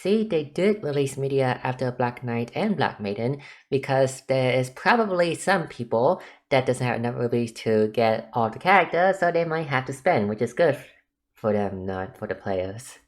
CotC, they did release Mydia after Black Knight and Black Maiden because there is probably some people that doesn't have enough rubies to get all the characters, so they might have to spend, which is good for them, not for the players.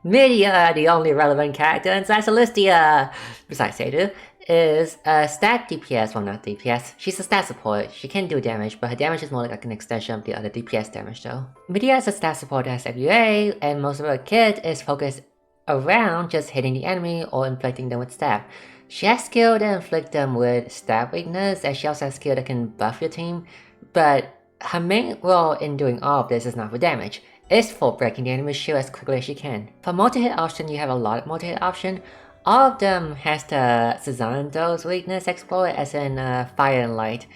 Mydia, the only relevant character inside Celestia, besides Sedu, is a stat DPS, well not DPS, she's a stat support. She can do damage, but her damage is more like an extension of the other DPS damage though. Mydia is a stat support that has FUA, and most of her kit is focused around just hitting the enemy or inflicting them with stab. She has skill that inflict them with stab weakness, and she also has skill that can buff your team, but her main role in doing all of this is not for damage. It's for breaking the enemy's shield as quickly as you can. For multi-hit option, you have a lot of multi-hit option. All of them has the Sazando's weakness exploit, as in Fire and Light.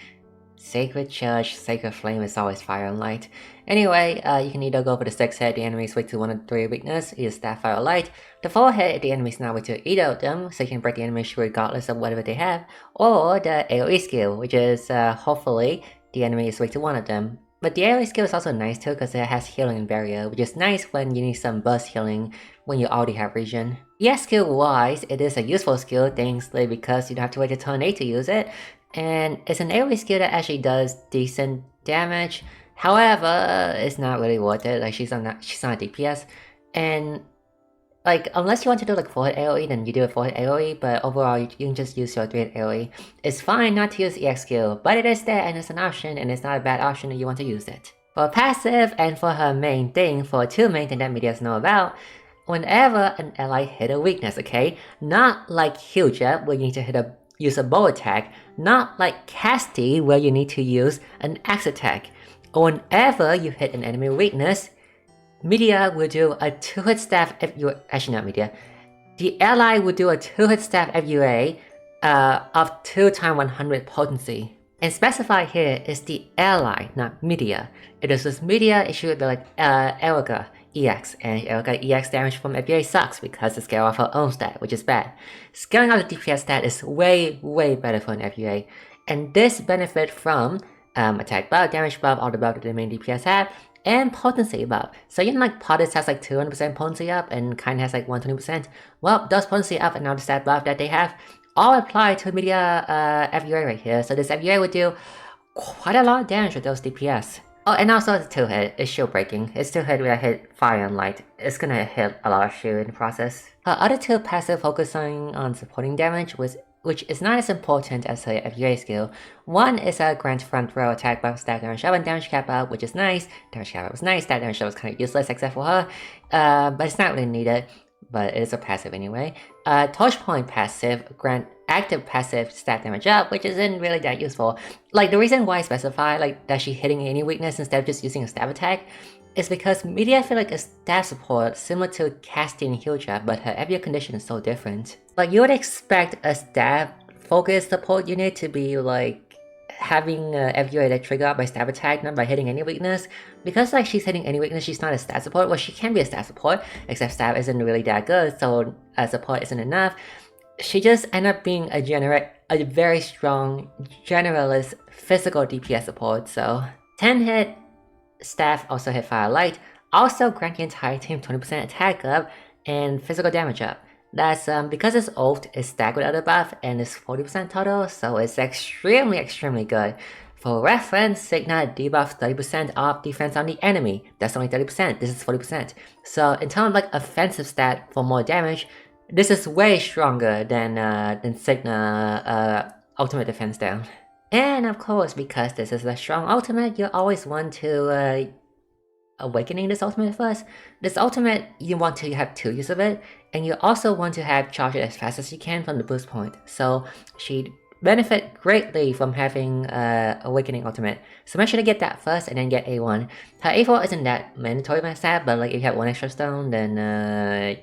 Sacred Church, Sacred Flame is always Fire and Light. Anyway, you can either go for the 6 hit, the enemy is weak to 1 of 3 weakness, either Staff, Fire, or Light. The 4 hit, the enemy is not weak to either of them, so you can break the enemy's shield regardless of whatever they have. Or the AoE skill, which is hopefully the enemy is weak to 1 of them. But the AoE skill is also nice too because it has healing and barrier, which is nice when you need some burst healing when you already have regen. Yeah, skill wise, it is a useful skill thankfully because you don't have to wait till turn 8 to use it, and it's an AoE skill that actually does decent damage. However, it's not really worth it, like she's not a DPS, and like, unless you want to do like 4-hit AoE, then you do a 4-hit AoE, but overall you can just use your 3-hit AoE. It's fine not to use EX skill, but it is there and it's an option, and it's not a bad option if you want to use it. For passive, and for her main thing, for 2 main things that Mydias know about, whenever an ally hit a weakness, okay? Not like Hyuja, where you need to use a bow attack, not like CotC, where you need to use an axe attack. Whenever you hit an enemy weakness, Mydia will do a 2-hit stab FUA, actually not Mydia, the ally will do a 2-hit stab FUA of 2 times 100 potency. And specified here is the ally, not Mydia. If this was Mydia, it should be like Erica EX, and Erica EX damage from FUA sucks because it's scale off her own stat, which is bad. Scaling out the DPS stat is way better for an FUA, and this benefit from attack buff, damage buff, all the buff that the main DPS have, and potency buff. So you know like Potus has like 200% potency up and Kind has like 120%. Well, those potency up and now the stat buff that they have all apply to Mydia FUA right here. So this FUA would do quite a lot of damage with those DPS. Oh, and also the 2-hit is shield breaking. It's 2-hit where I hit Fire and Light. It's gonna hit a lot of shield in the process. Her other 2 passive focusing on supporting damage which is not as important as her FUA skill. One is a grant front row attack buff stack damage up and damage cap up, which is nice. Damage cap up was nice, that damage was kind of useless except for her. But it's not really needed, but it is a passive anyway. Torch point passive, grant active passive stat damage up, which isn't really that useful. Like the reason why I specify like that she's hitting any weakness instead of just using a stab attack is because Mydia feel like a stab support similar to casting Hyuja, but her FUA condition is so different. Like you would expect a stab focused support unit to be like having a FUA that trigger out by stab attack, not by hitting any weakness. Because like she's hitting any weakness, she's not a stat support. Well, she can be a stat support, except stab isn't really that good, so a support isn't enough. She just ended up being a very strong generalist physical DPS support. So 10 hit. Staff also hit Fire Light, also grant the entire team 20% attack up and physical damage up. That's because its ult is stacked with other buff and it's 40% total, so it's extremely good. For reference, Signa debuffs 30% off defense on the enemy. That's only 30%, this is 40%. So in terms of like offensive stat for more damage, this is way stronger than Signa ultimate defense down. And of course, because this is a strong ultimate, you always want to awakening this ultimate first. This ultimate, you want to have 2 use of it, and you also want to have charge it as fast as you can from the boost point. So she'd benefit greatly from having awakening ultimate. So make sure to get that first and then get A1. Her A4 isn't that mandatory by stat, but like if you have 1 extra stone, then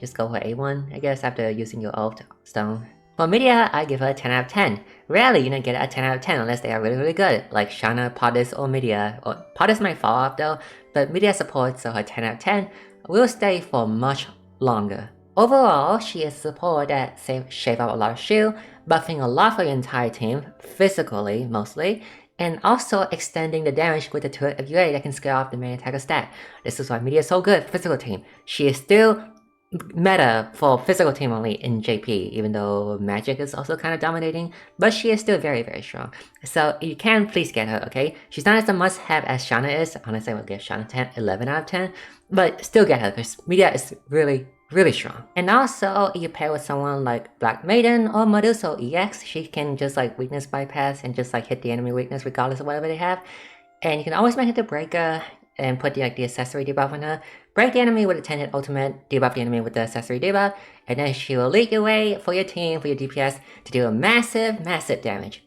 just go for A1, I guess, after using your ult stone. For Mydia, I give her a 10 out of 10. Rarely you don't get a 10 out of 10 unless they are really good, like Shana, Potus, or Mydia. Potus might fall off though, but Mydia supports, so her 10 out of 10 will stay for much longer. Overall, she is a support that shave out a lot of shield, buffing a lot for your entire team, physically mostly, and also extending the damage with the turret of UA that can scale off the main attacker stat. This is why Mydia is so good for physical team. She is still meta for physical team only in JP, even though magic is also kind of dominating, but she is still very, very strong. So you can please get her, okay? She's not as a must-have as Shanna is. Honestly, I would give Shanna 11 out of 10, but still get her because Mydia is really, really strong. And also, you pair with someone like Black Maiden or Medusa EX, she can just like weakness bypass and just like hit the enemy weakness regardless of whatever they have. And you can always make it the breaker and put the accessory debuff on her. Break the enemy with a 10-hit ultimate, debuff the enemy with the accessory debuff, and then she will lead your way for your team, for your DPS, to do a massive, massive damage.